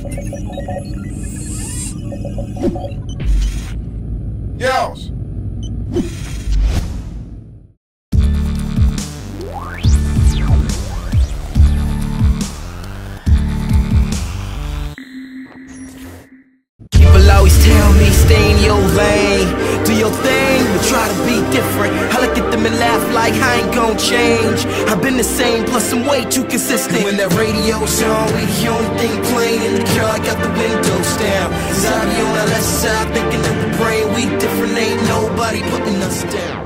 Yeousch! People always tell me stay in your lane, do your thing, but try to be different. I look at them and laugh like I ain't gon' change. I've been the same, plus I'm way too consistent. And when that radio's on, we the only thing playing in the car. I got the windows down, 'cause I be on the left side thinking of the brain. We different, ain't nobody putting us down.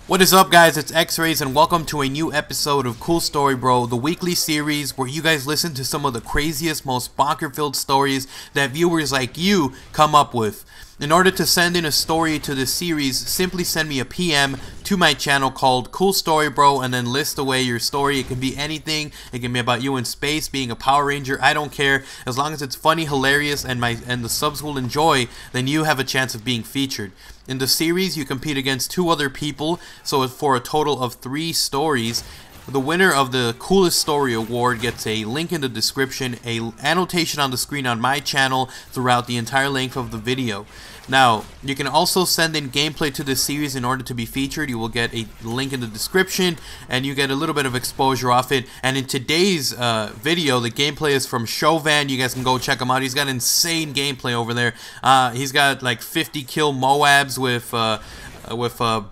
What is up, guys? It's X-Rays and welcome to a new episode of Cool Story Bro, the weekly series where you guys listen to some of the craziest, most bonker-filled stories that viewers like you come up with. In order to send in a story to this series, simply send me a PM to my channel called Cool Story Bro and then list away your story. It can be anything. It can be about you in space, being a Power Ranger. I don't care. As long as it's funny, hilarious, and the subs will enjoy, then you have a chance of being featured. In the series, you compete against 2 other people, so for a total of 3 stories. The winner of the Coolest Story Award gets a link in the description, a annotation on the screen on my channel throughout the entire length of the video. Now, you can also send in gameplay to this series in order to be featured. You will get a link in the description, and you get a little bit of exposure off it. And in today's video, the gameplay is from Chauvin. You guys can go check him out. He's got insane gameplay over there. He's got like 50 kill Moabs with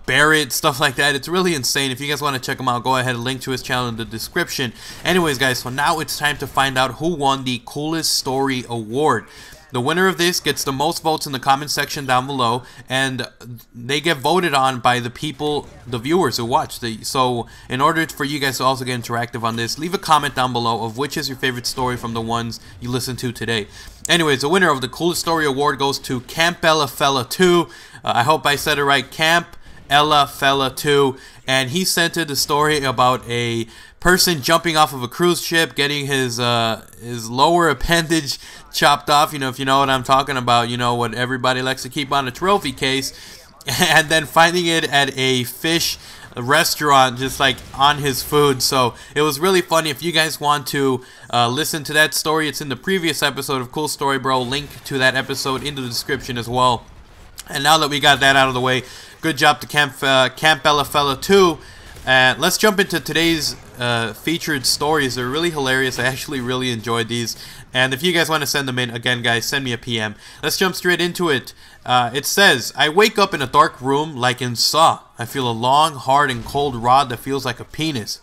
Barrett, stuff like that. It's really insane. If you guys want to check him out, go ahead and link to his channel in the description. Anyways, guys, so now it's time to find out who won the Coolest Story Award. The winner of this gets the most votes in the comment section down below, and they get voted on by the people, the viewers who watch. So in order for you guys to also get interactive on this, leave a comment down below of which is your favorite story from the ones you listened to today. Anyways, the winner of the Coolest Story Award goes to Camp Ella Fella 2. I hope I said it right, Camp Ella Fella 2, and he sent in the story about a person jumping off of a cruise ship, getting his lower appendage chopped off. You know, if you know what I'm talking about, you know what everybody likes to keep on a trophy case, and then finding it at a fish restaurant, just like on his food. So it was really funny. If you guys want to listen to that story, it's in the previous episode of Cool Story Bro. Link to that episode in the description as well. And now that we got that out of the way, good job to Camp Ella Fella 2. And let's jump into today's featured stories. They're really hilarious. I actually really enjoyed these. And if you guys want to send them in, again, guys, send me a PM. Let's jump straight into it. It says, I wake up in a dark room like in Saw. I feel a long, hard, and cold rod that feels like a penis.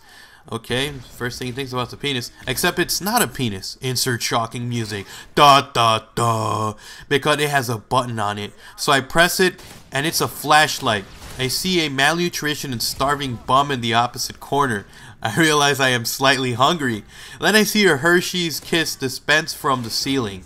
Okay, first thing he thinks about the penis, except it's not a penis. Insert shocking music. Da da da. Because it has a button on it. So I press it, and it's a flashlight. I see a malnutrition and starving bum in the opposite corner. I realize I am slightly hungry. Then I see a Hershey's Kiss dispensed from the ceiling.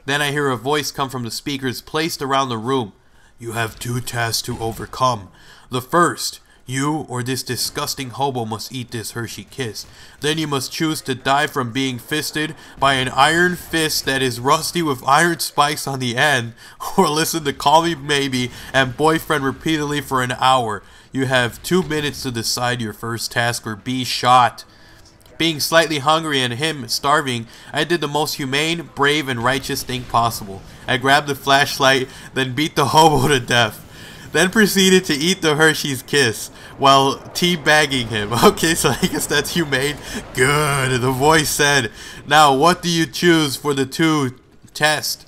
Then I hear a voice come from the speakers placed around the room. You have 2 tasks to overcome. The first, you or this disgusting hobo must eat this Hershey Kiss. Then you must choose to die from being fisted by an iron fist that is rusty with iron spikes on the end, or listen to Call Me Maybe and Boyfriend repeatedly for an hour. You have 2 minutes to decide your first task or be shot. Being slightly hungry and him starving, I did the most humane, brave, and righteous thing possible. I grabbed the flashlight, then beat the hobo to death. Then proceeded to eat the Hershey's Kiss while teabagging him. Okay, so I guess that's humane. Good, the voice said. Now, what do you choose for the 2 test?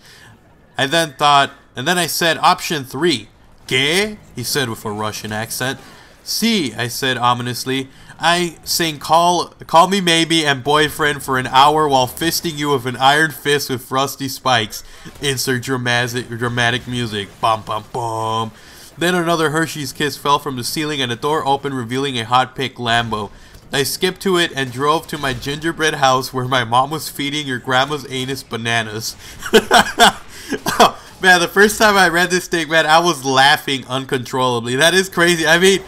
I then thought, and then I said option 3. ¿Qué? He said with a Russian accent. Si, I said ominously. I sing Call Me Maybe and Boyfriend for an hour while fisting you with an iron fist with rusty spikes. Insert dramatic music. Bum bum bum. Then another Hershey's Kiss fell from the ceiling and a door opened, revealing a hot pink Lambo. I skipped to it and drove to my gingerbread house where my mom was feeding your grandma's anus bananas. Oh, man, the first time I read this thing, man, I was laughing uncontrollably. That is crazy. I mean,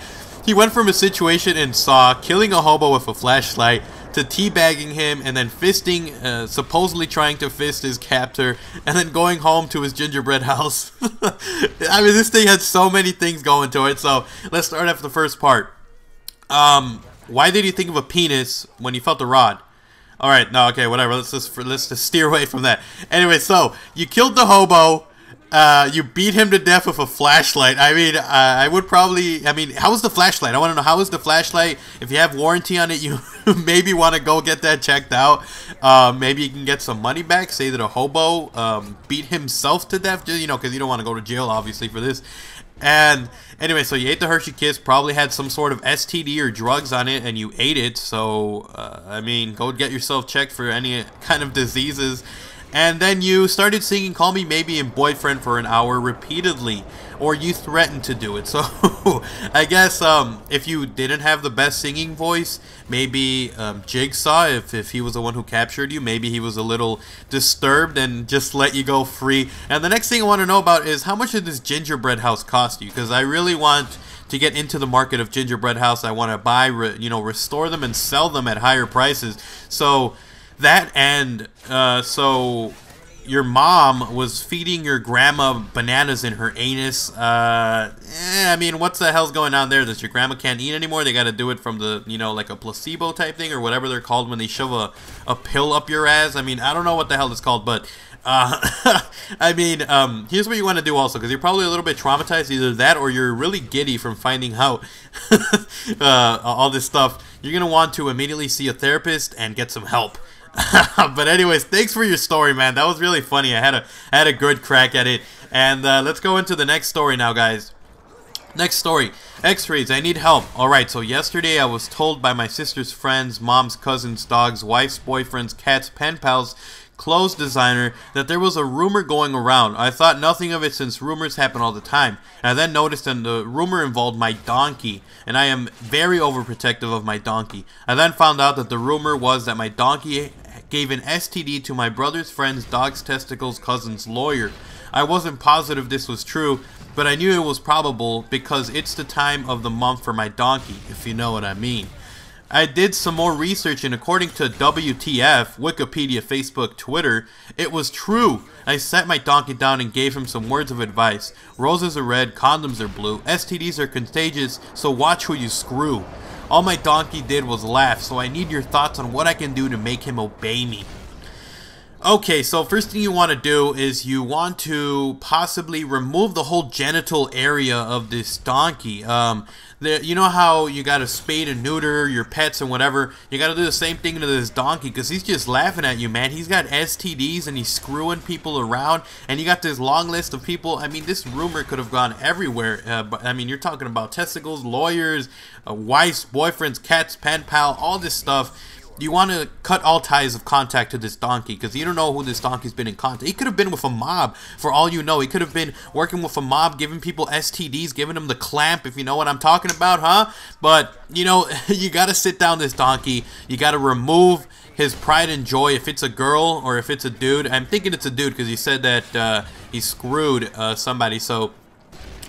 he went from a situation in Saw, killing a hobo with a flashlight, to teabagging him and then fisting, supposedly trying to fist his captor, and then going home to his gingerbread house. I mean, this thing had so many things going to it. So let's start off the first part. Why did he think of a penis when he felt the rod? All right, no, okay, whatever. Let's just steer away from that. Anyway, so you killed the hobo. You beat him to death with a flashlight. I mean, I would probably. I mean, how was the flashlight? I want to know, how was the flashlight? If you have warranty on it, you maybe want to go get that checked out. Maybe you can get some money back. Say that a hobo beat himself to death, you know, because you don't want to go to jail, obviously, for this. And anyway, so you ate the Hershey Kiss, probably had some sort of STD or drugs on it, and you ate it. So, I mean, go get yourself checked for any kind of diseases. And then you started singing Call Me Maybe and Boyfriend for an hour repeatedly. Or you threatened to do it. So, I guess if you didn't have the best singing voice, maybe Jigsaw, if he was the one who captured you, maybe he was a little disturbed and just let you go free. And the next thing I want to know about is, how much did this gingerbread house cost you? Because I really want to get into the market of gingerbread house. I want to buy, you know, restore them and sell them at higher prices. So, that and, so your mom was feeding your grandma bananas in her anus. I mean, what's the hell's going on there? That your grandma can't eat anymore? They got to do it from the, you know, like a placebo type thing or whatever they're called when they shove a pill up your ass. I mean, I don't know what the hell it's called, but I mean, here's what you want to do also, because you're probably a little bit traumatized, either that or you're really giddy from finding out all this stuff. You're going to want to immediately see a therapist and get some help. But anyways, thanks for your story, man. That was really funny. I had a good crack at it. And let's go into the next story now, guys. Next story. X-rays, I need help. Alright, so yesterday I was told by my sister's friends, mom's cousins, dogs, wife's boyfriends, cats, pen pals, clothes designer, that there was a rumor going around. I thought nothing of it since rumors happen all the time. I then noticed that the rumor involved my donkey, and I am very overprotective of my donkey. I then found out that the rumor was that my donkey gave an STD to my brother's friend's dog's testicles cousin's lawyer. I wasn't positive this was true, but I knew it was probable because it's the time of the month for my donkey, if you know what I mean. I did some more research, and according to WTF, Wikipedia, Facebook, Twitter, it was true. I sat my donkey down and gave him some words of advice. Roses are red, condoms are blue, STDs are contagious, so watch who you screw. All my donkey did was laugh, so I need your thoughts on what I can do to make him obey me. Okay, so first thing you want to do is you want to possibly remove the whole genital area of this donkey. You know how you got to spade and neuter your pets and whatever? You got to do the same thing to this donkey, because he's just laughing at you, man. He's got STDs and he's screwing people around, and you got this long list of people. I mean, this rumor could have gone everywhere. But I mean, you're talking about testicles, lawyers, wives, boyfriends, cats, pen pal, all this stuff. You want to cut all ties of contact to this donkey, because you don't know who this donkey's been in contact. He could have been with a mob, for all you know. He could have been working with a mob, giving people STDs, giving them the clamp, if you know what I'm talking about, huh? But, you know, you got to sit down this donkey. You got to remove his pride and joy. If it's a girl or if it's a dude. I'm thinking it's a dude, because he said that he screwed somebody. So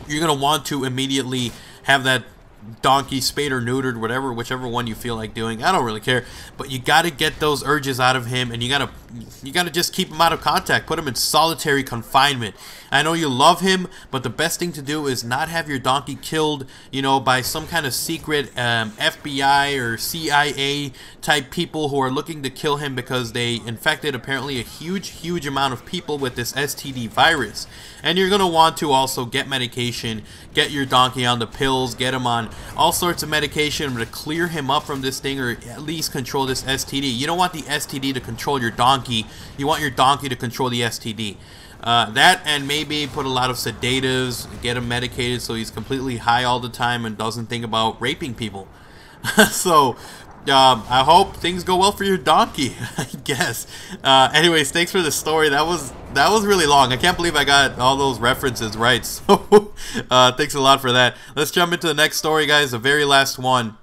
you're going to want to immediately have that donkey spayed or neutered, whatever, whichever one you feel like doing. I don't really care, but you got to get those urges out of him, and you got to just keep him out of contact. Put him in solitary confinement. I know you love him, but the best thing to do is not have your donkey killed, you know, by some kind of secret FBI or CIA type people who are looking to kill him because they infected apparently a huge amount of people with this STD virus. And you're going to want to also get medication, get your donkey on the pills, get him on all sorts of medication to clear him up from this thing, or at least control this STD. You don't want the STD to control your donkey. You want your donkey to control the STD. That, and maybe put a lot of sedatives, get him medicated so he's completely high all the time and doesn't think about raping people. So, I hope things go well for your donkey, I guess. Anyways, thanks for the story. That was really long. I can't believe I got all those references right. So, thanks a lot for that. Let's jump into the next story, guys. The very last one.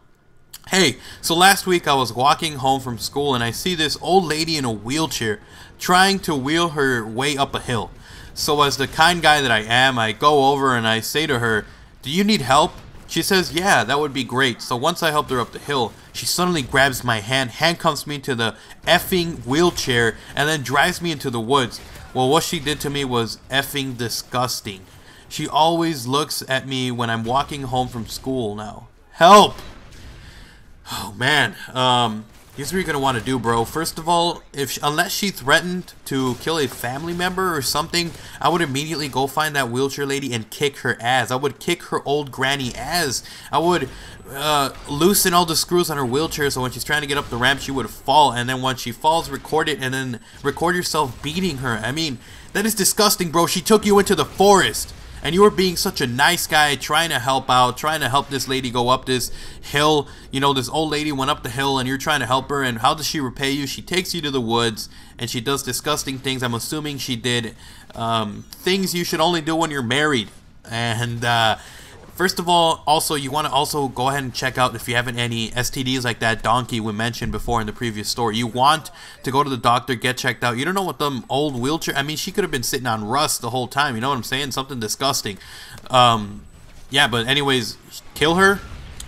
Hey, so last week I was walking home from school and I see this old lady in a wheelchair trying to wheel her way up a hill. So as the kind guy that I am, I go over and I say to her, "Do you need help?" She says, "Yeah, that would be great." So once I helped her up the hill, she suddenly grabs my hand, handcuffs me to the effing wheelchair, and then drives me into the woods. Well, what she did to me was effing disgusting. She always looks at me when I'm walking home from school now. Help! Oh, man. Here's what you're gonna want to do, bro. First of all, unless she threatened to kill a family member or something, I would immediately go find that wheelchair lady and kick her ass. I would kick her old granny ass. I would loosen all the screws on her wheelchair so when she's trying to get up the ramp, she would fall. And then when she falls, record it and then record yourself beating her. I mean, that is disgusting, bro. She took you into the forest. And you were being such a nice guy, trying to help out, trying to help this lady go up this hill. You know, this old lady went up the hill and you're trying to help her. And how does she repay you? She takes you to the woods and she does disgusting things. I'm assuming she did things you should only do when you're married. And first of all, also, you want to also go ahead and check out if you have any STDs like that donkey we mentioned before in the previous story. You want to go to the doctor, get checked out. You don't know what them old wheelchair... I mean, she could have been sitting on rust the whole time. You know what I'm saying? Something disgusting. Yeah, but anyways, kill her,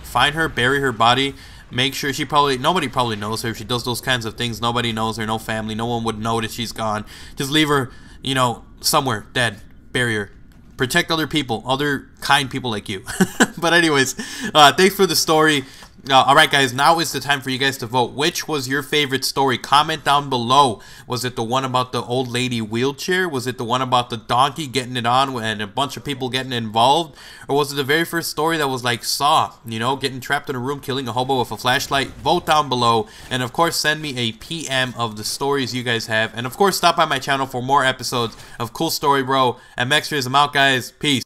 find her, bury her body. Make sure she nobody probably knows her. If she does those kinds of things, nobody knows her, no family. No one would know that she's gone. Just leave her, you know, somewhere, dead. Bury her. Protect other people, other kind people like you. But anyways, thanks for the story. Alright guys, now is the time for you guys to vote. Which was your favorite story? Comment down below. Was it the one about the old lady wheelchair? Was it the one about the donkey getting it on and a bunch of people getting involved? Or was it the very first story that was like Saw, you know, getting trapped in a room, killing a hobo with a flashlight? Vote down below. And of course, send me a PM of the stories you guys have. And of course, stop by my channel for more episodes of Cool Story Bro. And Mextras, I'm out, guys. Peace.